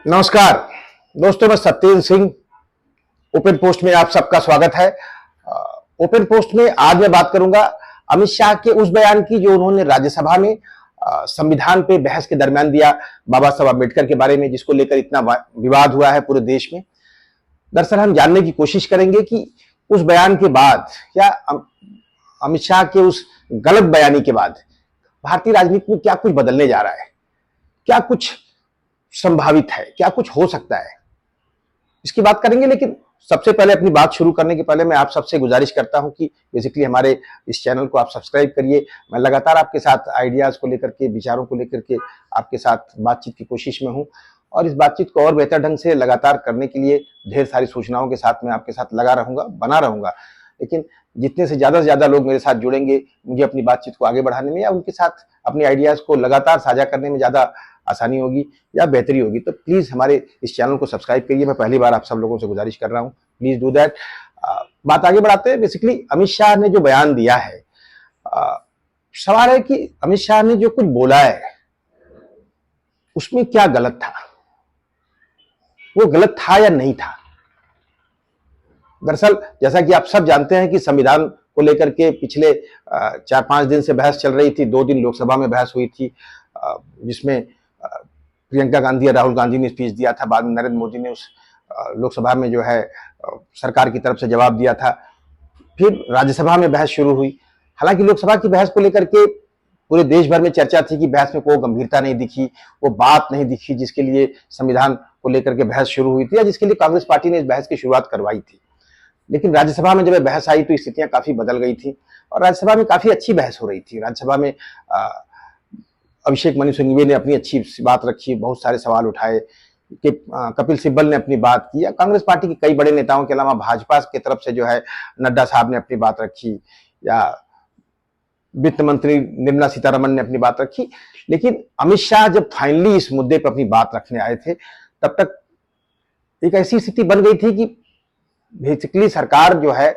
नमस्कार दोस्तों, मैं सत्येंद्र सिंह। ओपन पोस्ट में आप सबका स्वागत है। ओपन पोस्ट में आज मैं बात करूंगा अमित शाह के उस बयान की जो उन्होंने राज्यसभा में संविधान पे बहस के दरमियान दिया, बाबा साहब अम्बेडकर के बारे में, जिसको लेकर इतना विवाद हुआ है पूरे देश में। दरअसल हम जानने की कोशिश करेंगे कि उस बयान के बाद या अमित शाह के उस गलत बयानी के बाद भारतीय राजनीति में क्या कुछ बदलने जा रहा है, क्या कुछ संभावित है, क्या कुछ हो सकता है, इसकी बात करेंगे। लेकिन सबसे पहले अपनी बात शुरू करने के पहले मैं आप सबसे गुजारिश करता हूं कि बेसिकली हमारे इस चैनल को आप सब्सक्राइब करिए। मैं लगातार आपके साथ आइडियाज को लेकर के, विचारों को लेकर के आपके साथ बातचीत की कोशिश में हूं और इस बातचीत को और बेहतर ढंग से लगातार करने के लिए ढेर सारी सूचनाओं के साथ मैं आपके साथ लगा रहूंगा, बना रहूंगा। लेकिन जितने से ज्यादा लोग मेरे साथ जुड़ेंगे, मुझे अपनी बातचीत को आगे बढ़ाने में या उनके साथ अपने आइडियाज को लगातार साझा करने में ज्यादा आसानी होगी या बेहतरी होगी। तो प्लीज हमारे इस चैनल को सब्सक्राइब करिए। मैं पहली बार आप सब लोगों से गुजारिश कर रहा हूं, प्लीज डू दैट। बात आगे बढ़ाते हैं। बेसिकली अमित शाह ने जो बयान दिया है, सवाल है कि अमित शाह ने जो कुछ बोला है उसमें क्या गलत था, वो गलत था या नहीं था। दरअसल जैसा कि आप सब जानते हैं कि संविधान को लेकर के पिछले 4-5 दिन से बहस चल रही थी। 2 दिन लोकसभा में बहस हुई थी, जिसमें प्रियंका गांधी और राहुल गांधी ने स्पीच दिया था। बाद में नरेंद्र मोदी ने उस लोकसभा में जो है सरकार की तरफ से जवाब दिया था। फिर राज्यसभा में बहस शुरू हुई। हालांकि लोकसभा की बहस को लेकर के पूरे देश भर में चर्चा थी कि बहस में कोई गंभीरता नहीं दिखी, वो बात नहीं दिखी जिसके लिए संविधान को लेकर के बहस शुरू हुई थी या जिसके लिए कांग्रेस पार्टी ने इस बहस की शुरुआत करवाई थी। लेकिन राज्यसभा में जब बहस आई तो स्थितियां काफी बदल गई थी और राज्यसभा में काफी अच्छी बहस हो रही थी। राज्यसभा में अभिषेक मनु सिंघवी ने अपनी अच्छी बात रखी, बहुत सारे सवाल उठाए कि कपिल सिब्बल ने अपनी बात की, या कांग्रेस पार्टी के कई बड़े नेताओं के अलावा भाजपा की तरफ से जो है नड्डा साहब ने अपनी बात रखी, या वित्त मंत्री निर्मला सीतारमण ने अपनी बात रखी। लेकिन अमित शाह जब फाइनली इस मुद्दे पर अपनी बात रखने आए थे, तब तक एक ऐसी स्थिति बन गई थी कि बेसिकली सरकार जो है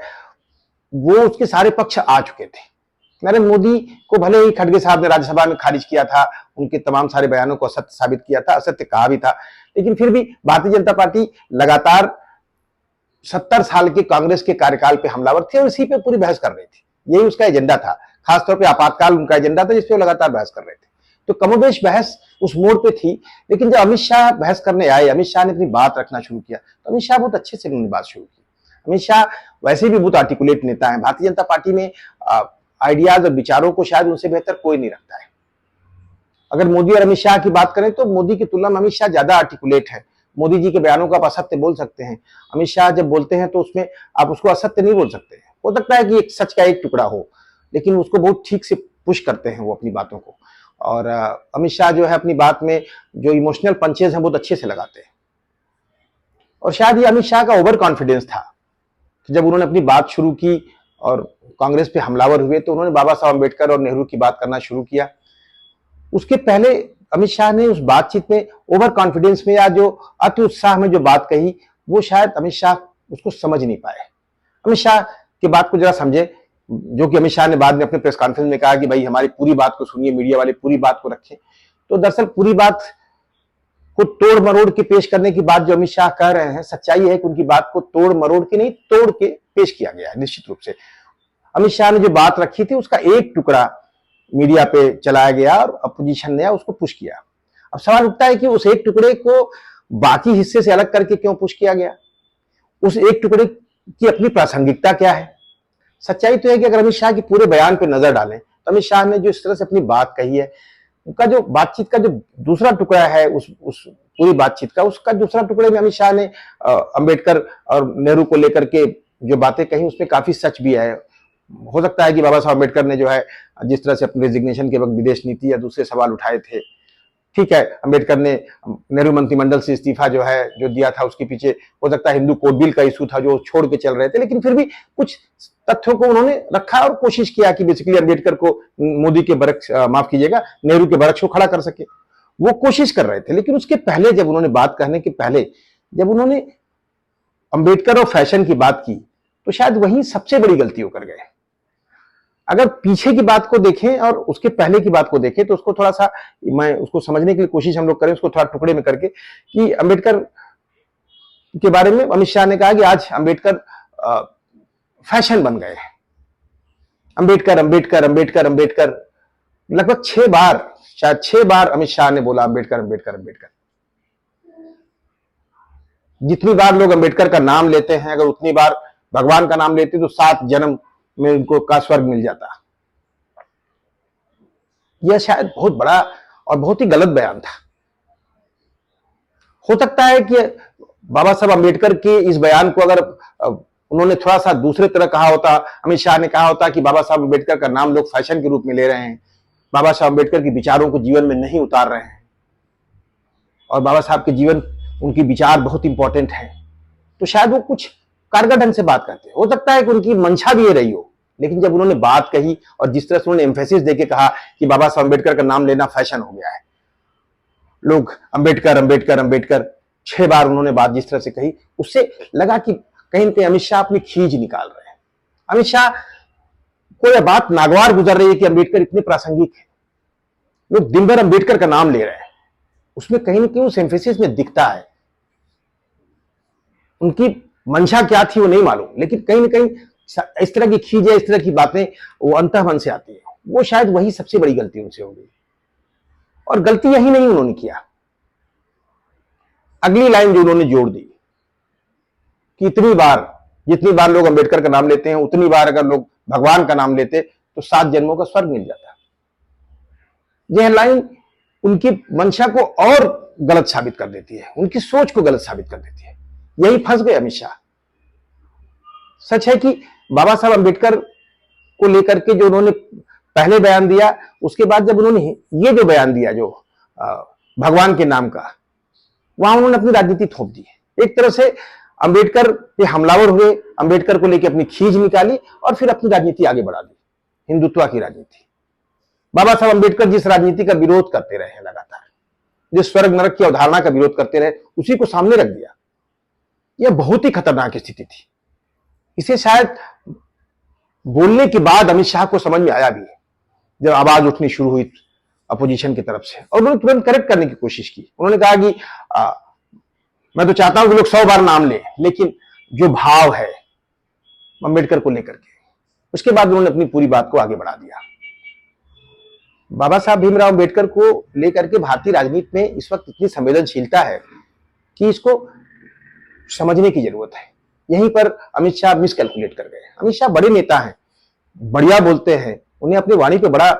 वो उसके सारे पक्ष आ चुके थे। नरेंद्र मोदी को भले ही खड़गे साहब ने राज्यसभा में खारिज किया था, उनके तमाम सारे बयानों को असत्य साबित किया था, असत्य कहा भी था, लेकिन फिर भी भारतीय जनता पार्टी लगातार 70 साल के कांग्रेस के कार्यकाल पे हमलावर थी और इसी पे पूरी बहस कर रही थी। यही उसका एजेंडा था, खासतौर पे आपातकाल उनका एजेंडा था जिसपे लगातार बहस कर रहे थे। तो कमोबेश बहस उस मोड़ पे थी। लेकिन जब अमित शाह बहस करने आए, अमित शाह ने अपनी बात रखना शुरू किया, तो अमित शाह बहुत अच्छे से उन्होंने बात शुरू की। अमित शाह वैसे भी बहुत आर्टिकुलेट नेता है। भारतीय जनता पार्टी में आइडियाज और विचारों को शायद उनसे बेहतर कोई नहीं रखता है। अगर मोदी और अमित शाह की बात करें तो मोदी की तुलना में अमित शाह ज्यादा आर्टिकुलेट है। मोदी जी के बयानों को आप असत्य बोल सकते हैं, अमित शाह जब बोलते हैं तो उसमें आप उसको असत्य नहीं बोल सकते। हो सकता है कि एक सच का एक टुकड़ा हो, लेकिन उसको बहुत ठीक से पुश करते हैं वो अपनी बातों को। और अमित शाह जो है अपनी बात में जो इमोशनल पंचेज हैं बहुत अच्छे से लगाते हैं। और शायद ये अमित शाह का ओवर कॉन्फिडेंस था कि जब उन्होंने अपनी बात शुरू की और कांग्रेस पे हमलावर हुए तो उन्होंने बाबा साहब अम्बेडकर और नेहरू की बात करना शुरू किया। उसके पहले अमित शाह ने उस बातचीत में ओवर कॉन्फिडेंस में या जो अति उत्साह में जो बात कही, वो शायद अमित शाह उसको समझ नहीं पाए। अमित शाह की बात को जरा समझे, जो कि अमित शाह ने बाद में अपने प्रेस कॉन्फ्रेंस में कहा कि भाई हमारी पूरी बात को सुनिए, मीडिया वाले पूरी बात को रखें। तो दरअसल पूरी बात को तोड़ मरोड़ के पेश करने की बात जो अमित शाह कह रहे हैं, सच्चाई है कि उनकी बात को तोड़ मरोड़ के नहीं, तोड़ के पेश किया गया है। निश्चित रूप से अमित शाह ने जो बात रखी थी उसका एक टुकड़ा मीडिया पे चलाया गया और अपोजिशन ने उसको पुश किया। अब सवाल उठता है कि उस एक टुकड़े को बाकी हिस्से से अलग करके क्यों पुश किया गया, उस एक टुकड़े की अपनी प्रासंगिकता क्या है। सच्चाई तो है कि अगर अमित शाह के पूरे बयान पे नजर डालें तो अमित शाह ने जो इस तरह से अपनी बात कही है, उनका जो बातचीत का जो दूसरा टुकड़ा है उस पूरी बातचीत का, उसका दूसरा टुकड़े में अमित शाह ने अंबेडकर और नेहरू को लेकर के जो बातें कही उसमें काफी सच भी है। हो सकता है कि बाबा साहब अम्बेडकर ने जो है जिस तरह से अपने रेजिग्नेशन के वक्त विदेश नीति या दूसरे सवाल उठाए थे, ठीक है, अंबेडकर ने नेहरू मंत्रिमंडल से इस्तीफा जो है जो दिया था उसके पीछे हो सकता है हिंदू कोड बिल का इशू था जो छोड़ के चल रहे थे, लेकिन फिर भी कुछ तथ्यों को उन्होंने रखा और कोशिश किया कि बेसिकली अंबेडकर को मोदी के बरक्स माफ कीजिएगा नेहरू के बरक्स को खड़ा कर सके। वो कोशिश कर रहे थे। लेकिन उसके पहले जब उन्होंने बात कहने के पहले जब उन्होंने अंबेडकर और फैशन की बात की तो शायद वही सबसे बड़ी गलती वो कर गए। अगर पीछे की बात को देखें और उसके पहले की बात को देखें तो उसको थोड़ा सा, मैं उसको समझने की कोशिश हम लोग करें, उसको थोड़ा टुकड़े में करके, कि अंबेडकर के बारे में अमित शाह ने कहा कि आज अंबेडकर फैशन बन गए हैं। अंबेडकर अंबेडकर अंबेडकर अंबेडकर लगभग 6 बार, शायद 6 बार अमित शाह ने बोला अंबेडकर अंबेडकर अंबेडकर। जितनी बार लोग अंबेडकर का नाम लेते हैं, अगर उतनी बार भगवान का नाम लेते तो 7 जन्म में उनको का स्वर्ग मिल जाता। यह शायद बहुत बड़ा और बहुत ही गलत बयान था। हो सकता है कि बाबा साहब अंबेडकर के इस बयान को अगर उन्होंने थोड़ा सा दूसरे तरह कहा होता, अमित शाह ने कहा होता कि बाबा साहब अंबेडकर का नाम लोग फैशन के रूप में ले रहे हैं, बाबा साहब अंबेडकर के विचारों को जीवन में नहीं उतार रहे हैं, और बाबा साहब के जीवन, उनके विचार बहुत इंपॉर्टेंट है, तो शायद वो कुछ कारगर ढंग से बात करते हैं। हो सकता है कि उनकी मंशा भी ये रही हो, लेकिन जब उन्होंने बात कही और जिस तरह से उन्होंने एम्फेसिस देके कहा कि बाबा साहब अंबेडकर का नाम लेना फैशन हो गया है, लोग अंबेडकर अंबेडकर अंबेडकर 6 बार उन्होंने बात जिस तरह से कही, उससे लगा कि कहीं ना कहीं अमित शाह अपनी खींच निकाल रहे हैं। अमित शाह को यह बात नागवार गुजर रही है कि अंबेडकर इतने प्रासंगिक है, लोग दिन भर अंबेडकर का नाम ले रहे हैं, उसमें कहीं ना कहीं उस एम्फेसिस में दिखता है। उनकी मंशा क्या थी वो नहीं मालूम, लेकिन कहीं ना कहीं इस तरह की खींच है, इस तरह की बातें वो अंतःमन से आती है। वो शायद वही सबसे बड़ी गलती उनसे हो गई। और गलती यही नहीं उन्होंने किया, अगली लाइन जो उन्होंने जोड़ दी कि इतनी बार, जितनी बार लोग अंबेडकर का नाम लेते हैं उतनी बार अगर लोग भगवान का नाम लेते तो 7 जन्मों का स्वर्ग मिल जाता। यह लाइन उनकी मंशा को और गलत साबित कर देती है, उनकी सोच को गलत साबित कर देती है। यही फंस गए अमित शाह। सच है कि बाबा साहब अंबेडकर को लेकर के जो उन्होंने पहले बयान दिया, उसके बाद जब उन्होंने ये जो बयान दिया जो भगवान के नाम का, वहां उन्होंने अपनी राजनीति थोप दी। एक तरह से अंबेडकर पे हमलावर हुए, अंबेडकर को लेकर अपनी खींच निकाली और फिर अपनी राजनीति आगे बढ़ा दी, हिंदुत्व की राजनीति। बाबा साहब अंबेडकर जिस राजनीति का विरोध करते रहे लगातार, जिस स्वर्ग नरक की अवधारणा का विरोध करते रहे, उसी को सामने रख दिया। यह बहुत ही खतरनाक स्थिति थी। इसे शायद बोलने के बाद अमित शाह को समझ में आया भी, जब आवाज उठनी शुरू हुई अपोजिशन की तरफ से, और उन्होंने तुरंत करेक्ट करने की कोशिश की। उन्होंने कहा कि मैं तो चाहता हूं कि लोग 100 बार नाम लें, लेकिन जो भाव है अंबेडकर को लेकर के, उसके बाद उन्होंने अपनी पूरी बात को आगे बढ़ा दिया। बाबा साहब भीमराव अंबेडकर को लेकर के भारतीय राजनीति में इस वक्त इतनी संवेदनशीलता है कि इसको समझने की जरूरत है। यहीं पर अमित शाह मिसकैलकुलेट कर गए। अमित शाह बड़े नेता हैं, बढ़िया बोलते हैं, उन्हें अपनी वाणी पे बड़ा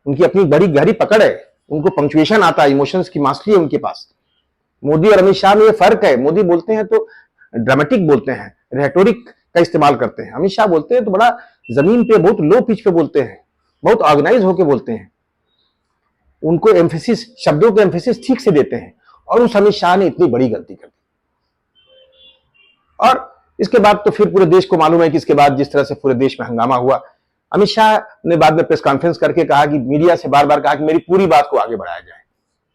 उनकी अपनी बड़ी गहरी पकड़ है, उनको पंक्चुएशन आता है, इमोशंस की मास्टरी है उनके पास। मोदी और अमित शाह में ये फर्क है, मोदी बोलते हैं तो ड्रामेटिक बोलते हैं, रेटोरिक का इस्तेमाल करते हैं, अमित शाह बोलते हैं तो बड़ा जमीन पे, बहुत लो पिच पे बोलते हैं, बहुत ऑर्गेनाइज होकर बोलते हैं, उनको एम्फेसिस, शब्दों के एम्फेसिस ठीक से देते हैं। और उस अमित शाह ने इतनी बड़ी गलती कर दी। और इसके बाद तो फिर पूरे देश को मालूम है कि इसके बाद जिस तरह से पूरे देश में हंगामा हुआ, अमित शाह ने बाद में प्रेस कॉन्फ्रेंस करके कहा कि मीडिया से बार बार कहा कि मेरी पूरी बात को आगे बढ़ाया जाए।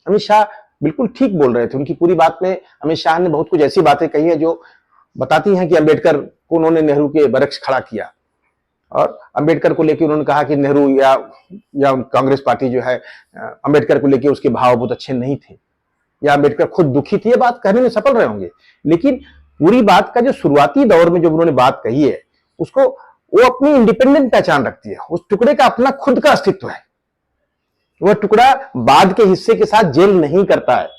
अमित शाह बिल्कुल ठीक बोल रहे थे, उनकी पूरी बात में अमित शाह ने बहुत कुछ ऐसी बातें कही है जो बताती हैं कि अंबेडकर को उन्होंने नेहरू के बरक्स खड़ा किया, और अंबेडकर को लेकर उन्होंने कहा कि नेहरू या कांग्रेस पार्टी जो है अंबेडकर को लेकर उसके भाव बहुत अच्छे नहीं थे, या अंबेडकर खुद दुखी थी। ये बात कहने में सफल रहे होंगे, लेकिन पूरी बात का जो शुरुआती दौर में जब उन्होंने बात कही है, उसको वो अपनी इंडिपेंडेंट पहचान रखती है। उस टुकड़े का अपना खुद का अस्तित्व है, वह टुकड़ा बाद के हिस्से के साथ जेल नहीं करता है।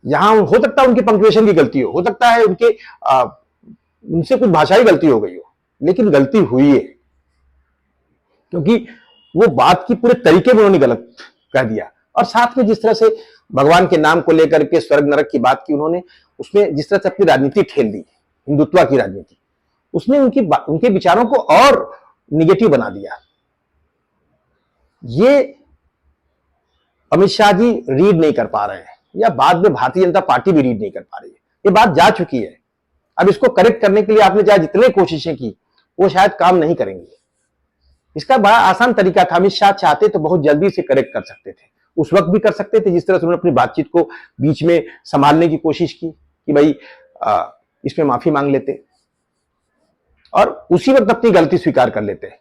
यहां हो सकता है उनकी पंक्चुएशन की गलती हो सकता है उनसे कुछ भाषाई गलती हो गई हो, लेकिन गलती हुई है, क्योंकि वो बात की पूरे तरीके में उन्होंने गलत कह दिया। और साथ में जिस तरह से भगवान के नाम को लेकर के स्वर्ग नरक की बात की उन्होंने, उसमें जिस तरह से अपनी राजनीति ठेल दी, हिंदुत्व की राजनीति, उसने उनके विचारों को और निगेटिव बना दिया। ये अमित शाह जी रीड नहीं कर पा रहे हैं, या बाद में भारतीय जनता पार्टी भी रीड नहीं कर पा रही है। ये बात जा चुकी है। अब इसको करेक्ट करने के लिए आपने चाहे जितने कोशिशें की, वो शायद काम नहीं करेंगे। इसका बड़ा आसान तरीका था, अमित शाह चाहते तो बहुत जल्दी से करेक्ट कर सकते थे, उस वक्त भी कर सकते थे, जिस तरह से उन्होंने अपनी बातचीत को बीच में संभालने की कोशिश की कि भाई इसमें माफी मांग लेते, और उसी वक्त अपनी गलती स्वीकार कर लेते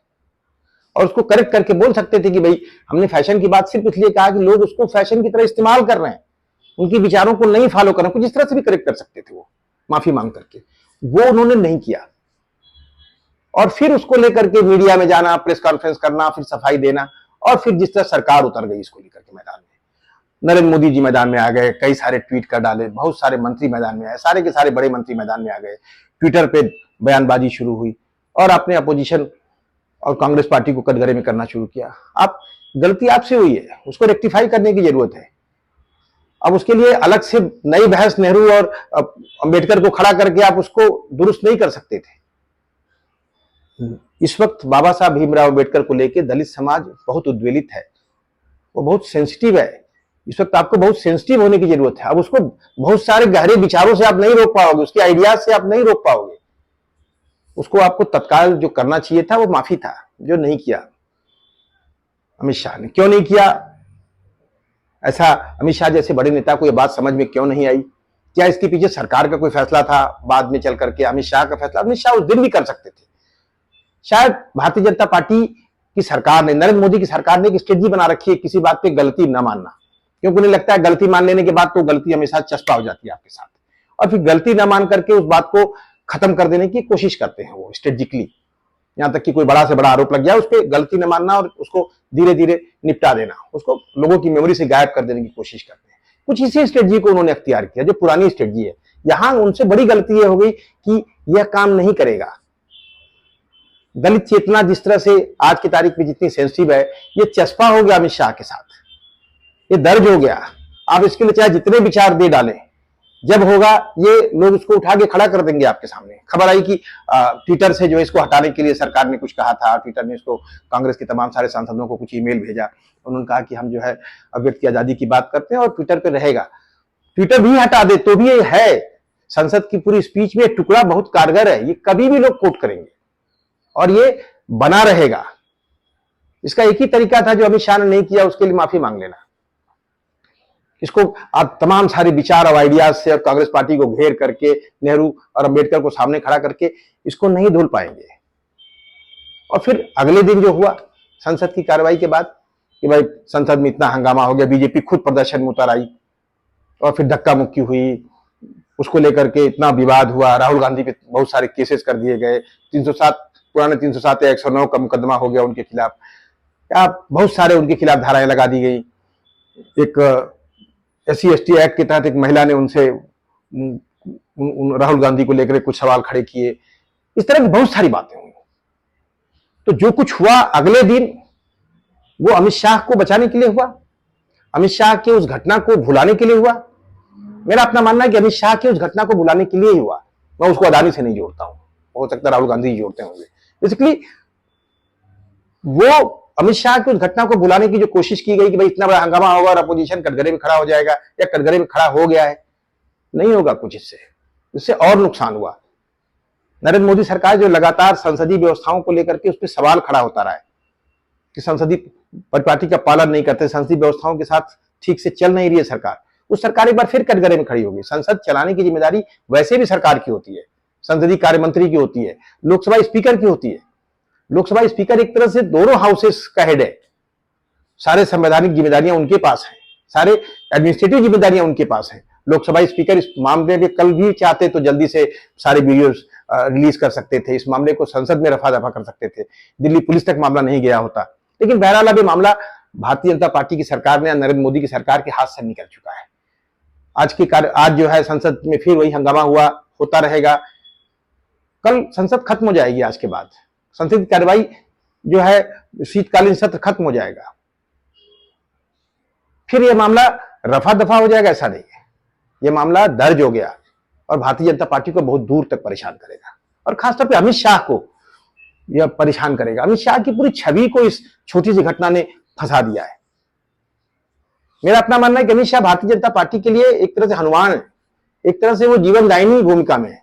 और उसको करेक्ट करके बोल सकते थे कि भाई हमने फैशन की बात सिर्फ इसलिए कहा कि लोग उसको फैशन की तरह इस्तेमाल कर रहे हैं, उनकी विचारों को नहीं फॉलो कर रहे हैं, कुछ इस तरह से भी करेक्ट कर सकते थे वो माफी मांग करके। वो उन्होंने नहीं किया और फिर उसको लेकर के मीडिया में जाना, प्रेस कॉन्फ्रेंस करना, फिर सफाई देना और फिर जिस तरह सरकार उतर गई इसको लेकर के मैदान में। नरेंद्र मोदी जी मैदान में आ गए, कई सारे ट्वीट कर डाले, बहुत सारे मंत्री मैदान में आए, सारे के सारे बड़े मंत्री मैदान में आ गए, ट्विटर पे बयानबाजी शुरू हुई और आपने अपोजिशन और कांग्रेस पार्टी को कटघरे में करना शुरू किया। आप गलती आपसे हुई है, उसको रेक्टिफाई करने की जरूरत है। अब उसके लिए अलग से नई बहस नेहरू और अंबेडकर को खड़ा करके आप उसको दुरुस्त नहीं कर सकते थे। इस वक्त बाबा साहब भीमराव अंबेडकर को लेकर दलित समाज बहुत उद्वेलित है, वो बहुत सेंसिटिव है। इस वक्त आपको बहुत सेंसिटिव होने की जरूरत है। अब उसको बहुत सारे गहरे विचारों से आप नहीं रोक पाओगे, उसके आइडियाज से आप नहीं रोक पाओगे। उसको आपको तत्काल जो करना चाहिए था वो माफी था, जो नहीं किया अमित शाह ने। क्यों नहीं किया ऐसा? अमित शाह जैसे बड़े नेता को यह बात समझ में क्यों नहीं आई? क्या इसके पीछे सरकार का कोई फैसला था बाद में चल करके अमित शाह का फैसला? अमित शाह उस दिन भी कर सकते थे। शायद भारतीय जनता पार्टी की सरकार ने, नरेंद्र मोदी की सरकार ने एक स्ट्रेटजी बना रखी है किसी बात पे गलती न मानना, क्योंकि उन्हें लगता है गलती मान लेने के बाद तो गलती हमेशा चस्पा हो जाती है आपके साथ, और फिर गलती न मान करके उस बात को खत्म कर देने की कोशिश करते हैं वो स्ट्रेटेजिकली। यहां तक कि कोई बड़ा से बड़ा आरोप लग गया, उस पर गलती न मानना और उसको धीरे धीरे निपटा देना, उसको लोगों की मेमोरी से गायब कर देने की कोशिश करते हैं। कुछ इसी स्ट्रेटजी को उन्होंने अख्तियार किया जो पुरानी स्ट्रेटजी है। यहां उनसे बड़ी गलती यह हो गई कि यह काम नहीं करेगा। दलित चेतना जिस तरह से आज की तारीख में जितनी सेंसिटिव है, ये चस्पा हो गया अमित शाह के साथ, ये दर्ज हो गया। आप इसके लिए चाहे जितने विचार दे डालें, जब होगा ये लोग उसको उठा के खड़ा कर देंगे आपके सामने। खबर आई कि ट्विटर से जो इसको हटाने के लिए सरकार ने कुछ कहा था, ट्विटर ने इसको कांग्रेस के तमाम सारे सांसदों को कुछ ईमेल भेजा, उन्होंने कहा कि हम जो है अभिव्यक्ति की आजादी की बात करते हैं और ट्विटर पे रहेगा। ट्विटर भी हटा दे तो भी ये है, संसद की पूरी स्पीच में टुकड़ा बहुत कारगर है, ये कभी भी लोग कोट करेंगे और ये बना रहेगा। इसका एक ही तरीका था जो अमित शाह ने नहीं किया, उसके लिए माफी मांग लेना। इसको आप तमाम सारे विचार और आइडियाज से और कांग्रेस पार्टी को घेर करके, नेहरू और अंबेडकर को सामने खड़ा करके इसको नहीं धुल पाएंगे। और फिर अगले दिन जो हुआ संसद की कार्रवाई के बाद कि भाई संसद में इतना हंगामा हो गया, बीजेपी खुद प्रदर्शन में उतर आई और फिर धक्का मुक्की हुई, उसको लेकर के इतना विवाद हुआ, राहुल गांधी पे बहुत सारे केसेस कर दिए गए, 307 पुराने 307 या 109 का मुकदमा हो गया उनके खिलाफ, बहुत सारे उनके खिलाफ धाराएं लगा दी गई। एक SC/ST एक्ट के तहत एक महिला ने उनसे राहुल गांधी को लेकर कुछ सवाल खड़े किए। इस तरह की बहुत सारी बातें हुई। तो जो कुछ हुआ अगले दिन वो अमित शाह को बचाने के लिए हुआ, अमित शाह के उस घटना को भुलाने के लिए हुआ। मेरा अपना मानना है कि अमित शाह की उस घटना को भुलाने के लिए ही हुआ। मैं उसको अदानी से नहीं जोड़ता हूं, हो सकता है राहुल गांधी जोड़ते होंगे। बेसिकली वो अमित शाह की उस घटना को बुलाने की जो कोशिश की गई कि भाई इतना बड़ा हंगामा होगा और अपोजिशन कटघरे में खड़ा हो जाएगा या कटघरे में खड़ा हो गया है, नहीं होगा कुछ। इससे और नुकसान हुआ। नरेंद्र मोदी सरकार जो लगातार संसदीय व्यवस्थाओं को लेकर के उस पर सवाल खड़ा होता रहा है कि संसदीय परिपाटी का पालन नहीं करते, संसदीय व्यवस्थाओं के साथ ठीक से चल नहीं रही है सरकार, उस सरकार एक बार फिर कटघरे में खड़ी होगी। संसद चलाने की जिम्मेदारी वैसे भी सरकार की होती है, संसदीय कार्य मंत्री की होती है, लोकसभा स्पीकर की होती है। लोकसभा स्पीकर एक तरह से दोनों हाउसेस का हेड है, सारे संवैधानिक जिम्मेदारियां उनके पास हैं, सारे एडमिनिस्ट्रेटिव जिम्मेदारियां उनके पास हैं। लोकसभा स्पीकर इस मामले में कल भी चाहते तो जल्दी से सारे वीडियोस रिलीज कर सकते थे, इस मामले को संसद में रफा दफा कर सकते थे, दिल्ली पुलिस तक मामला नहीं गया होता। लेकिन बहरहाल अब ये मामला भारतीय जनता पार्टी की सरकार ने, नरेंद्र मोदी की सरकार के हाथ से निकल चुका है। आज जो है संसद में फिर वही हंगामा होता रहेगा। कल संसद खत्म हो जाएगी, आज के बाद संसद की कार्रवाई जो है शीतकालीन सत्र खत्म हो जाएगा, फिर यह मामला रफा दफा हो जाएगा, ऐसा नहीं है। यह मामला दर्ज हो गया और भारतीय जनता पार्टी को बहुत दूर तक परेशान करेगा और खासतौर पे अमित शाह को यह परेशान करेगा। अमित शाह की पूरी छवि को इस छोटी सी घटना ने फंसा दिया है। मेरा अपना मानना है कि अमित शाह भारतीय जनता पार्टी के लिए एक तरह से हनुमान है, एक तरह से वो जीवनदायिनी भूमिका में है।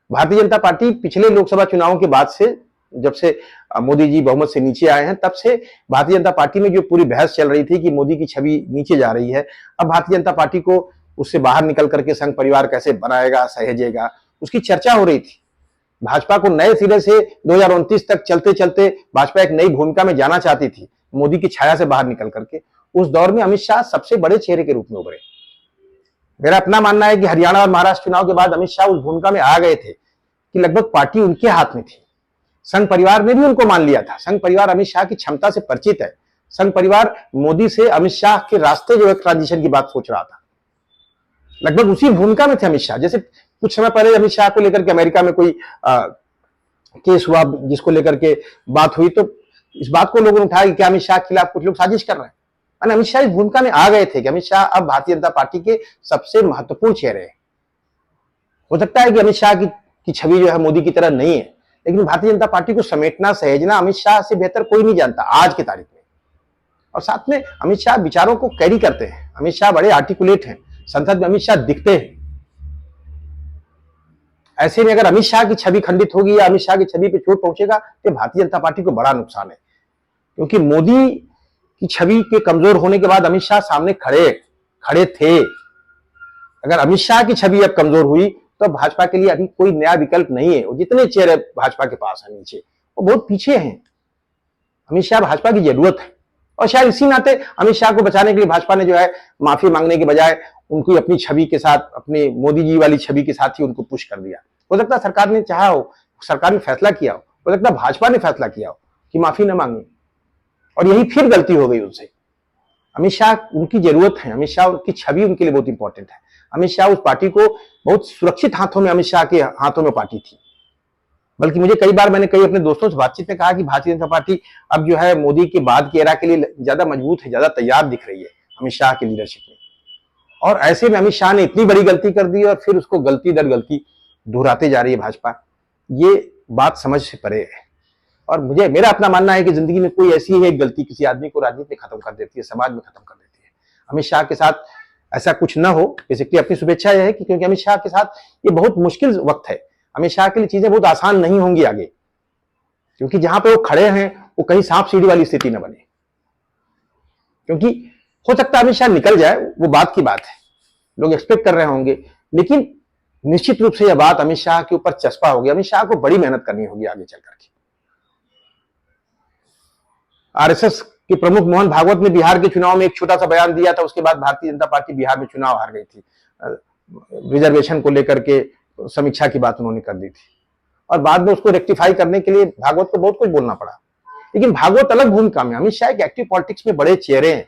भारतीय जनता पार्टी पिछले लोकसभा चुनावों के बाद से, जब से मोदी जी बहुमत से नीचे आए हैं, तब से भारतीय जनता पार्टी में जो पूरी बहस चल रही थी कि मोदी की छवि नीचे जा रही है, अब भारतीय जनता पार्टी को उससे बाहर निकल करके संघ परिवार कैसे बनाएगा, सहेजेगा, उसकी चर्चा हो रही थी। भाजपा को नए सिरे से 2029 तक चलते चलते भाजपा एक नई भूमिका में जाना चाहती थी, मोदी की छाया से बाहर निकल करके। उस दौर में अमित शाह सबसे बड़े चेहरे के रूप में उभरे। मेरा अपना मानना है कि हरियाणा और महाराष्ट्र चुनाव के बाद अमित शाह उस भूमिका में आ गए थे कि लगभग पार्टी उनके हाथ में थी। संघ परिवार ने भी उनको मान लिया था। संघ परिवार अमित शाह की क्षमता से परिचित है। संघ परिवार मोदी से अमित शाह के रास्ते जो है ट्रांजिशन की बात सोच रहा था। लगभग उसी भूमिका में थे अमित शाह। जैसे कुछ समय पहले अमित शाह को लेकर के अमेरिका में कोई केस हुआ जिसको लेकर के बात हुई, तो इस बात को लोगों ने उठाया कि क्या अमित शाह के खिलाफ कुछ लोग साजिश कर रहे हैं। अमित शाह इस भूमिका में आ गए थे कि अमित शाह अब भारतीय जनता पार्टी के सबसे महत्वपूर्ण चेहरे हैं। हो सकता है कि अमित शाह की छवि जो है मोदी की तरह नहीं है, लेकिन भारतीय जनता पार्टी को समेटना सहेजना अमित शाह से बेहतर कोई नहीं जानता आज की तारीख में। और साथ में अमित शाह विचारों को कैरी करते हैं। अमित शाह बड़े आर्टिकुलेट हैं, संसद में अमित शाह दिखते हैं। ऐसे में अगर अमित शाह की छवि खंडित होगी या अमित शाह की छवि पे चोट पहुंचेगा तो भारतीय जनता पार्टी को बड़ा नुकसान है, क्योंकि मोदी की छवि के कमजोर होने के बाद अमित शाह सामने खड़े थे। अगर अमित शाह की छवि अब कमजोर हुई तो भाजपा के लिए अभी कोई नया विकल्प नहीं है। वो जितने चेहरे भाजपा के पास है नीचे, वो बहुत पीछे हैं। अमित शाह भाजपा की जरूरत है, और शायद इसी नाते अमित शाह को बचाने के लिए भाजपा ने जो है माफी मांगने के बजाय उनको अपनी छवि के साथ, अपने मोदी जी वाली छवि के साथ ही उनको पुश कर दिया। हो सकता है सरकार ने चाहा हो, सरकार ने फैसला किया हो सकता है भाजपा ने फैसला किया हो कि माफी न मांगे, और यही फिर गलती हो गई उनसे। अमित शाह उनकी जरूरत है, अमित शाह की छवि उनके लिए बहुत इंपॉर्टेंट है। अमित शाह उस पार्टी को बहुत सुरक्षित हाथों में, अमित शाह के हाथों में पार्टी थी। बल्कि मुझे कई बार, मैंने कई अपने दोस्तों से बातचीत में कहा कि भारतीय जनता पार्टी अब जो है मोदी के बाद के एरा के लिए ज्यादा मजबूत है, ज्यादा तैयार दिख रही है अमित शाह की लीडरशिप में। और ऐसे में अमित शाह ने इतनी बड़ी गलती कर दी और फिर उसको गलती दर गलती दोहराते जा रही है भाजपा। ये बात समझ से परे है। और मेरा अपना मानना है कि जिंदगी में कोई ऐसी है गलती किसी आदमी को राजनीति में खत्म कर देती है, समाज में खत्म कर देती है। अमित शाह के साथ ऐसा कुछ ना हो, बेसिकली अपनी शुभेच्छा यह है कि क्योंकि अमित शाह के साथ ये बहुत मुश्किल वक्त है। अमित शाह के लिए चीजें बहुत आसान नहीं होंगी आगे, क्योंकि जहां पे वो खड़े हैं वो कहीं सांप सीढ़ी वाली स्थिति न बने। क्योंकि हो सकता है अमित शाह निकल जाए, वो बात की बात है, लोग एक्सपेक्ट कर रहे होंगे, लेकिन निश्चित रूप से यह बात अमित शाह के ऊपर चस्पा होगी। अमित शाह को बड़ी मेहनत करनी होगी आगे चल करके। आरएसएस के प्रमुख मोहन भागवत ने बिहार के चुनाव में एक छोटा सा बयान दिया था, उसके बाद भारतीय जनता पार्टी बिहार में चुनाव हार गई थी। रिजर्वेशन को लेकर के समीक्षा की बात उन्होंने कर दी थी, और बाद में उसको रेक्टिफाई करने के लिए भागवत को बहुत कुछ बोलना पड़ा। लेकिन भागवत अलग भूमिका में, अमित शाह एक एक्टिव पॉलिटिक्स में बड़े चेहरे हैं,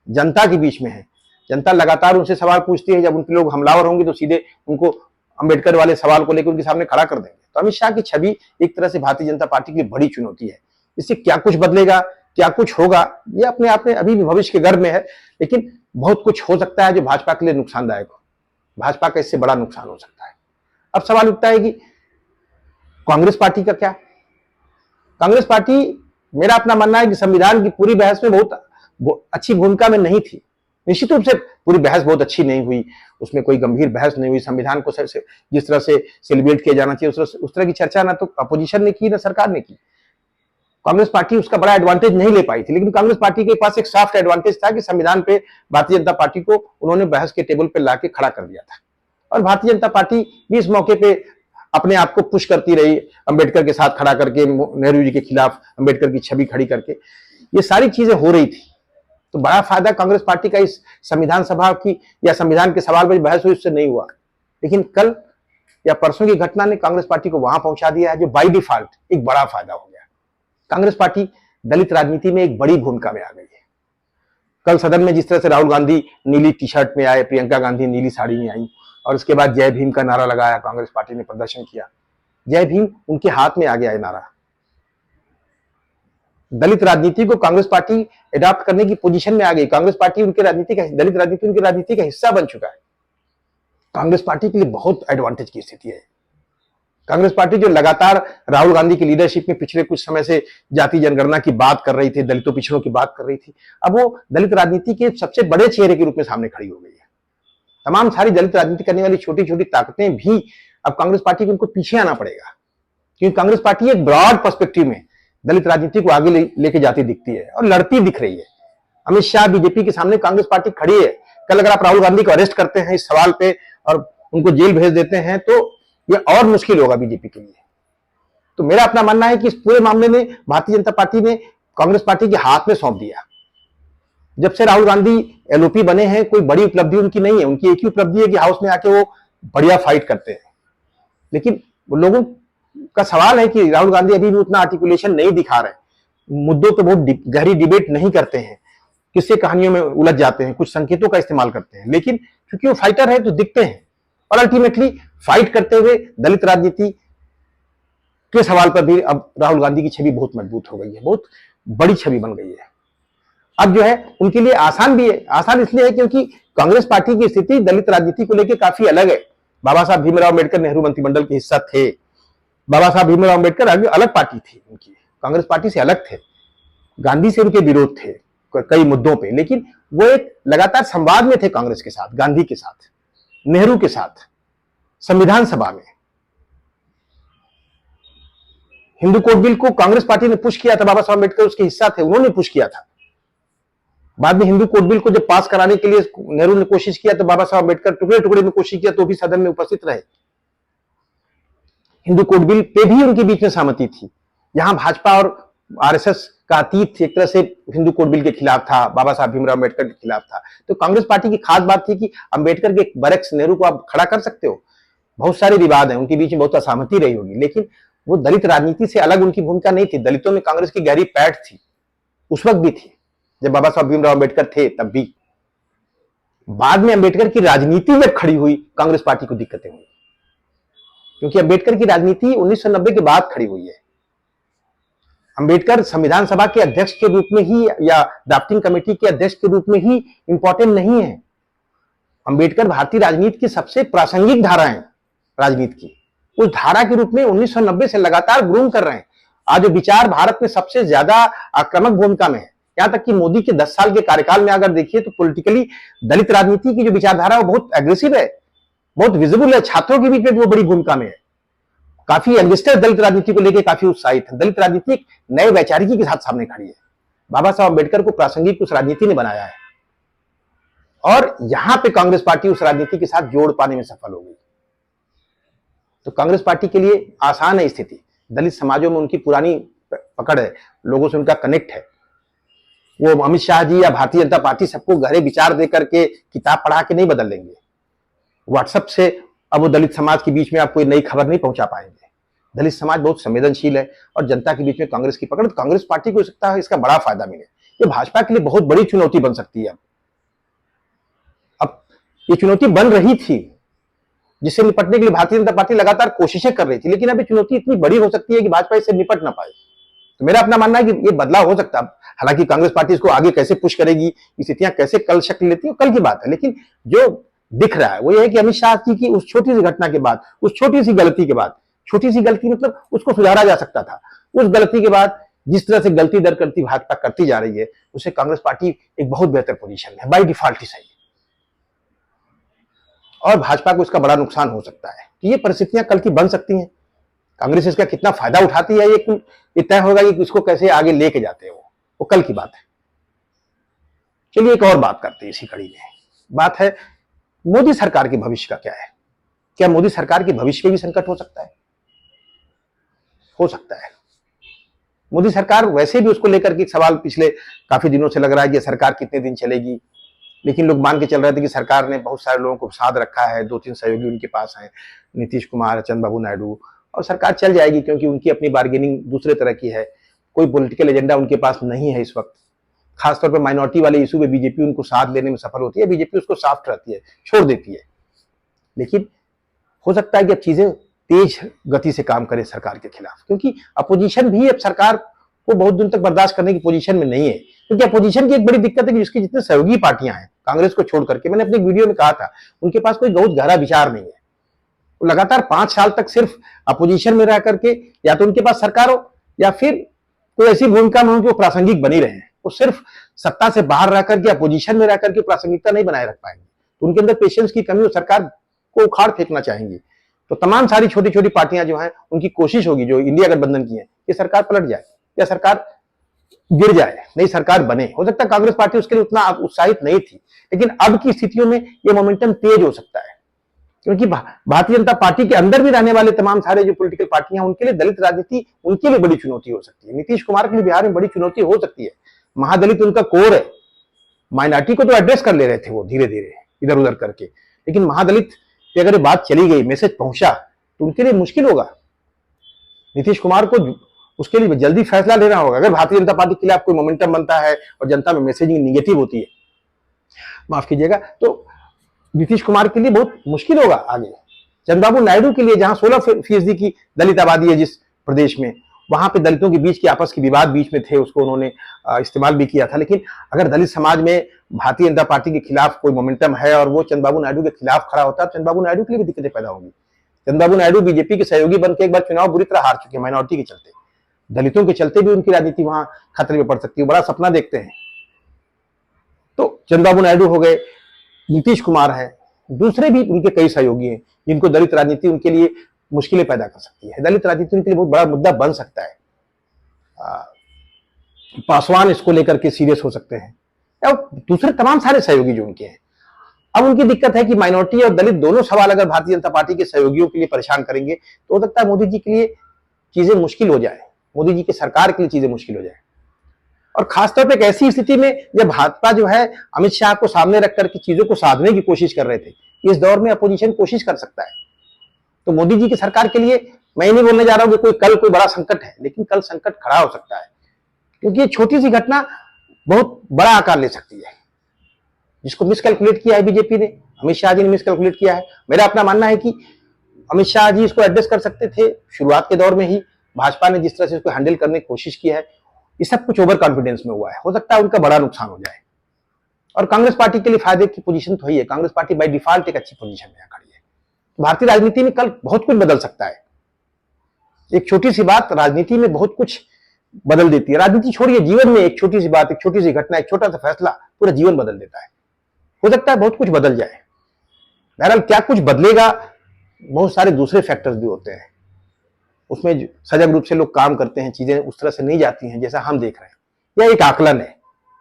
जनता के बीच में है। जनता लगातार उनसे सवाल पूछती है, जब उनके लोग हमलावर होंगे तो सीधे उनको अंबेडकर वाले सवाल को लेकर उनके सामने खड़ा कर देंगे। तो अमित शाह की छवि एक तरह से भारतीय जनता पार्टी की बड़ी चुनौती है। इससे क्या कुछ बदलेगा, क्या कुछ होगा, ये अपने आप में अभी भी भविष्य के गर्भ में है, लेकिन बहुत कुछ हो सकता है जो भाजपा के लिए नुकसानदायक हो। भाजपा का इससे बड़ा नुकसान हो सकता है। अब सवाल उठता है कि कांग्रेस पार्टी का क्या? कांग्रेस पार्टी, मेरा अपना मानना है कि संविधान की पूरी बहस में बहुत अच्छी भूमिका में नहीं थी। निश्चित रूप से पूरी बहस बहुत अच्छी नहीं हुई, उसमें कोई गंभीर बहस नहीं हुई। संविधान को जिस तरह से सेलिब्रेट किया जाना चाहिए उस तरह की चर्चा ना तो अपोजिशन ने की ना सरकार ने की। कांग्रेस पार्टी उसका बड़ा एडवांटेज नहीं ले पाई थी, लेकिन कांग्रेस पार्टी के पास एक सॉफ्ट एडवांटेज था कि संविधान पे भारतीय जनता पार्टी को उन्होंने बहस के टेबल पे लाके खड़ा कर दिया था। और भारतीय जनता पार्टी भी इस मौके पे अपने आप को पुश करती रही, अंबेडकर के साथ खड़ा करके, नेहरू जी के खिलाफ अंबेडकर की छवि खड़ी करके, ये सारी चीजें हो रही थी। तो बड़ा फायदा कांग्रेस पार्टी का इस संविधान सभा की या संविधान के सवाल पर बहस हुई उससे नहीं हुआ। लेकिन कल या परसों की घटना ने कांग्रेस पार्टी को वहां पहुंचा दिया है, जो बाय डिफॉल्ट एक बड़ा फायदा हो गया। कांग्रेस पार्टी दलित राजनीति में एक बड़ी भूमिका में आ गई है। कल सदन में जिस तरह से राहुल गांधी नीली टी शर्ट में आए, प्रियंका गांधी नीली साड़ी में आई, और उसके बाद जय भीम का नारा लगाया, कांग्रेस पार्टी ने प्रदर्शन किया। जय भीम उनके हाथ में आ गया है नारा। दलित राजनीति को कांग्रेस पार्टी एडॉप्ट करने की पोजीशन में आ गई। कांग्रेस पार्टी उनके राजनीति का, दलित राजनीति उनकी राजनीति का हिस्सा बन चुका है। कांग्रेस पार्टी के लिए बहुत एडवांटेज की स्थिति है। कांग्रेस पार्टी जो लगातार राहुल गांधी की लीडरशिप में पिछले कुछ समय से जाति जनगणना की बात कर रही थी, दलितों पिछड़ों की बात कर रही थी, अब वो दलित राजनीति के सबसे बड़े चेहरे के रूप में सामने खड़ी हो गई है। तमाम सारी दलित राजनीति करने वाली छोटी छोटी ताकतें भी अब कांग्रेस पार्टी को उनको पीछे आना पड़ेगा, क्योंकि कांग्रेस पार्टी एक ब्रॉड पर्सपेक्टिव में दलित राजनीति को आगे लेके जाती दिखती है और लड़ती दिख रही है। अमित शाह बीजेपी के सामने कांग्रेस पार्टी खड़ी है। कल अगर आप राहुल गांधी को अरेस्ट करते हैं इस सवाल पे और उनको जेल भेज देते हैं तो ये और मुश्किल होगा बीजेपी के लिए। तो मेरा अपना मानना है कि इस पूरे मामले में भारतीय जनता पार्टी ने कांग्रेस पार्टी के हाथ में सौंप दिया। जब से राहुल गांधी एलओपी बने हैं, कोई बड़ी उपलब्धि उनकी नहीं है। उनकी एक ही उपलब्धि है कि हाउस में आके वो बढ़िया फाइट करते हैं। लेकिन लोगों का सवाल है कि राहुल गांधी अभी भी उतना आर्टिकुलेशन नहीं दिखा रहे, मुद्दों पे बहुत गहरी डिबेट नहीं करते हैं, किस्से कहानियों में उलझ जाते हैं, कुछ संकेतों का इस्तेमाल करते हैं। लेकिन क्योंकि वो फाइटर है तो दिखते हैं, और अल्टीमेटली फाइट करते हुए दलित राजनीति के सवाल पर भी अब राहुल गांधी की छवि बहुत मजबूत हो गई है, बहुत बड़ी छवि बन गई है। अब जो है उनके लिए आसान भी है। आसान इसलिए है क्योंकि कांग्रेस पार्टी की स्थिति दलित राजनीति को लेकर काफी अलग है। बाबा साहब भीमराव अम्बेडकर नेहरू मंत्रिमंडल के हिस्सा थे। बाबा साहब भीमराव अम्बेडकर अलग पार्टी थी, उनकी कांग्रेस पार्टी से अलग थे। गांधी से उनके विरोध थे कई मुद्दों पे, लेकिन वो एक लगातार संवाद में थे कांग्रेस के साथ, गांधी के साथ, नेहरू के साथ। संविधान सभा में हिंदू कोड बिल को कांग्रेस पार्टी ने पुश किया था, बाबा साहब अम्बेडकर उसके हिस्सा थे, उन्होंने पुश किया था। बाद में हिंदू कोड बिल को जब पास कराने के लिए नेहरू ने कोशिश किया तो बाबा साहब अम्बेडकर टुकड़े टुकड़े में कोशिश किया तो भी सदन में उपस्थित रहे। हिंदू कोड बिल पे भी उनके बीच में सहमति थी। यहां भाजपा और आरएसएस का अतीत एक तरह से हिंदू कोड बिल के खिलाफ था, बाबा साहब भीमराव अम्बेडकर के खिलाफ था। तो कांग्रेस पार्टी की खास बात थी कि अम्बेडकर के बरक्स नेहरू को आप खड़ा कर सकते हो। बहुत सारे विवाद हैं, उनके बीच में बहुत असहमति रही होगी, लेकिन वो दलित राजनीति से अलग उनकी भूमिका नहीं थी। दलितों में कांग्रेस की गहरी पैठ थी, उस वक्त भी थी जब बाबा साहब भीमराव अम्बेडकर थे, तब भी। बाद में अम्बेडकर की राजनीति जब खड़ी हुई, कांग्रेस पार्टी को दिक्कतें हुई, क्योंकि अम्बेडकर की राजनीति 1990 के बाद खड़ी हुई है। अम्बेडकर संविधान सभा के अध्यक्ष के रूप में ही या ड्राफ्टिंग कमेटी के अध्यक्ष के रूप में ही इंपॉर्टेंट नहीं है। अम्बेडकर भारतीय राजनीति की सबसे प्रासंगिक धारा है राजनीति की, उस धारा के रूप में 1990 से लगातार ग्रूम कर रहे हैं। आज विचार भारत में सबसे ज्यादा आक्रामक भूमिका में है। यहां तक कि मोदी के 10 साल के कार्यकाल में अगर देखिए तो पॉलिटिकली दलित राजनीति की जो विचारधारा है वो बहुत एग्रेसिव है, बहुत विजिबल है। छात्रों के बीच में वो बड़ी भूमिका में है। काफी यंगस्टर दलित राजनीति को लेकर काफी उत्साहित है। दलित राजनीति एक नए वैचारिकी के साथ सामने खड़ी है। बाबा साहब अम्बेडकर को प्रासंगिक उस राजनीति ने बनाया है, और यहां पे कांग्रेस पार्टी उस राजनीति के साथ जोड़ पाने में सफल हो गई। तो कांग्रेस पार्टी के लिए आसान है स्थिति। दलित समाजों में उनकी पुरानी पकड़ है, लोगों से उनका कनेक्ट है। वो अमित शाह जी या भारतीय जनता पार्टी सबको गहरे विचार देकर के, किताब पढ़ा के नहीं बदल देंगे। व्हाट्सएप से अब वो दलित समाज के बीच में आप कोई नई खबर नहीं पहुंचा पाएंगे। दलित समाज बहुत संवेदनशील है, और जनता के बीच में कांग्रेस की पकड़, कांग्रेस पार्टी को हो सकता है इसका बड़ा फायदा मिले। ये भाजपा के लिए बहुत बड़ी चुनौती बन सकती है। अब ये चुनौती बन रही थी, जिससे निपटने के लिए भारतीय जनता पार्टी लगातार कोशिशें कर रही थी, लेकिन अभी चुनौती इतनी बड़ी हो सकती है कि भाजपा इससे निपट ना पाए। तो मेरा अपना मानना है कि ये बदलाव हो सकता है। हालांकि कांग्रेस पार्टी इसको आगे कैसे पुश करेगी, स्थितियां कैसे कल शक्ल लेती है, कल की बात है। लेकिन जो दिख रहा है वो ये है कि अमित शाह जी की उस छोटी सी घटना के बाद, उस छोटी सी गलती के बाद, छोटी सी गलती मतलब उसको सुधारा जा सकता था, उस गलती के बाद जिस तरह से गलती दर करती भाजपा करती जा रही है, उससे कांग्रेस पार्टी एक बहुत बेहतर पोजीशन में है, बाई डिफॉल्ट ही सही। और भाजपा को इसका बड़ा नुकसान हो सकता है। तो ये परिस्थितियां कल की बन सकती हैं। कांग्रेस इसका कितना फायदा उठाती है ये तय होगा कि इसको कैसे आगे लेके जाते हैं वो कल की बात है। चलिए एक और बात करते हैं इसी कड़ी में। बात है मोदी सरकार के भविष्य का क्या है। क्या मोदी सरकार के भविष्य में भी संकट हो सकता है? हो सकता है। मोदी सरकार वैसे भी उसको लेकर के सवाल पिछले काफी दिनों से लग रहा है कि सरकार कितने दिन चलेगी, लेकिन लोग मान के चल रहे थे कि सरकार ने बहुत सारे लोगों को साथ रखा है, 2-3 सहयोगी उनके पास हैं, नीतीश कुमार, चंद्रबाबू नायडू, और सरकार चल जाएगी क्योंकि उनकी अपनी बार्गेनिंग दूसरे तरह की है। कोई पॉलिटिकल एजेंडा उनके पास नहीं है इस वक्त। खासतौर पर माइनॉरिटी वाले इशू में बीजेपी उनको साथ लेने में सफल होती है, बीजेपी उसको सॉफ्ट रहती है, छोड़ देती है। लेकिन हो सकता है कि अब चीजें तेज गति से काम करे सरकार के खिलाफ, क्योंकि अपोजिशन भी अब सरकार को बहुत दिन तक बर्दाश्त करने की पोजीशन में नहीं है। क्योंकि अपोजिशन की एक बड़ी दिक्कत है कि जिसकी जितने सहयोगी पार्टियां हैं कांग्रेस को छोड़ करके, मैंने अपने वीडियो में कहा था, उनके पास कोई बहुत गहरा विचार नहीं है। वो लगातार 5 साल तक सिर्फ अपोजिशन में रह करके या तो उनके पास सरकार हो या फिर कोई ऐसी भूमिका में हो कि वो प्रासंगिक बनी रहे। वो सिर्फ सत्ता से बाहर रह करके, अपोजिशन में रह करके प्रासंगिकता नहीं बनाए रख पाएंगे। तो उनके अंदर पेशेंस की कमी, वो सरकार को उखाड़ फेंकना चाहेंगी। तो तमाम सारी छोटी छोटी पार्टियां जो हैं, उनकी कोशिश होगी, जो इंडिया गठबंधन की है, कि सरकार पलट जाए या सरकार गिर जाए, नई सरकार बने। हो सकता है कांग्रेस पार्टी उसके लिए उतना उत्साहित नहीं थी, लेकिन अब की स्थितियों में यह मोमेंटम तेज हो सकता है। क्योंकि भारतीय जनता पार्टी के अंदर भी रहने वाले तमाम सारे जो पॉलिटिकल पार्टियां उनके लिए दलित राजनीति उनके लिए बड़ी चुनौती हो सकती है। नीतीश कुमार के लिए बिहार में बड़ी चुनौती हो सकती है। महादलित उनका कोर है, माइनॉरिटी को तो एड्रेस कर ले रहे थे वो धीरे धीरे इधर उधर करके, लेकिन महादलित की अगर बात चली गई, मैसेज पहुंचा, तो उनके लिए मुश्किल होगा। नीतीश कुमार को उसके लिए जल्दी फैसला लेना होगा। अगर भारतीय जनता पार्टी के खिलाफ कोई मोमेंटम बनता है और जनता में मैसेजिंग निगेटिव होती है, माफ कीजिएगा, तो नीतीश कुमार के लिए बहुत मुश्किल होगा आगे। चंद्रबाबू नायडू के लिए, जहां 16% की दलित आबादी है जिस प्रदेश में, वहां पे दलितों के बीच की आपस के विवाद बीच में थे, उसको उन्होंने इस्तेमाल भी किया था। लेकिन अगर दलित समाज में भारतीय जनता पार्टी के खिलाफ कोई मोमेंटम है और वो चंद्रबाबू नायडू के खिलाफ खड़ा होता है, चंद्रबाबू नायडू के लिए भी दिक्कतें पैदा होंगी। चंद्रबाबू नायडू बीजेपी के सहयोगी बनकर एक बार चुनाव बुरी तरह हार चुके हैं माइनॉरिटी के चलते, दलितों के चलते भी उनकी राजनीति वहां खतरे में पड़ सकती है। बड़ा सपना देखते हैं। तो चंद्रबाबू नायडू हो गए, नीतीश कुमार है, दूसरे भी उनके कई सहयोगी हैं जिनको दलित राजनीति उनके लिए मुश्किलें पैदा कर सकती है। दलित राजनीति उनके लिए बहुत बड़ा मुद्दा बन सकता है। पासवान इसको लेकर के सीरियस हो सकते हैं, या दूसरे तमाम सारे सहयोगी जो उनके हैं। अब उनकी दिक्कत है कि माइनॉरिटी और दलित दोनों सवाल अगर भारतीय जनता पार्टी के सहयोगियों के लिए परेशान करेंगे तो हो सकता है मोदी जी के लिए चीजें मुश्किल हो जाए, मोदी जी की सरकार के लिए चीजें मुश्किल हो जाए। और खासतौर पर एक ऐसी स्थिति में जब भाजपा जो है अमित शाह को सामने रख करके चीजों को साधने की कोशिश कर रहे थे, इस दौर में अपोजिशन कोशिश कर सकता है। तो मोदी जी की सरकार के लिए मैं नहीं बोलने जा रहा हूं कि कल कोई बड़ा संकट है, लेकिन कल संकट खड़ा हो सकता है, क्योंकि ये छोटी सी घटना बहुत बड़ा आकार ले सकती है। जिसको मिसकैलकुलेट किया है बीजेपी ने, अमित शाह जी ने मिसकैलकुलेट किया है। मेरा अपना मानना है कि अमित शाह जी इसको एड्रेस कर सकते थे शुरुआत के दौर में ही। भाजपा ने जिस तरह से इसको हैंडल करने की कोशिश की है, ये सब कुछ ओवर कॉन्फिडेंस में हुआ है। हो सकता है उनका बड़ा नुकसान हो जाए। और कांग्रेस पार्टी के लिए फायदे की पोजीशन तो ही है। कांग्रेस पार्टी बाय डिफॉल्ट एक अच्छी पोजीशन में खड़ी है। भारतीय राजनीति में कल बहुत कुछ बदल सकता है। एक छोटी सी बात राजनीति में बहुत कुछ बदल देती है। राजनीति छोड़िए, जीवन में एक छोटी सी बात, एक छोटी सी घटना, एक छोटा सा फैसला पूरा जीवन बदल देता है। हो सकता है बहुत कुछ बदल जाए। बहरहाल क्या कुछ बदलेगा, बहुत सारे दूसरे फैक्टर्स भी होते हैं। उसमें सजग रूप से लोग काम करते हैं, चीजें उस तरह से नहीं जाती हैं जैसा हम देख रहे हैं। यह एक आकलन है।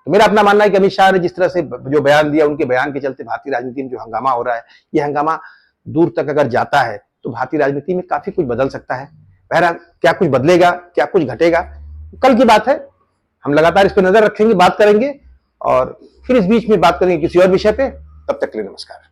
तो मेरा अपना मानना है कि अमित शाह ने जिस तरह से जो बयान दिया, उनके बयान के चलते भारतीय राजनीति में जो हंगामा हो रहा है, यह हंगामा दूर तक अगर जाता है तो भारतीय राजनीति में काफी कुछ बदल सकता है। बहरहाल क्या कुछ बदलेगा, क्या कुछ घटेगा, कल की बात है। हम लगातार इस पर नजर रखेंगे, बात करेंगे और फिर इस बीच में बात करेंगे किसी और विषय पे। तब तक के लिए नमस्कार।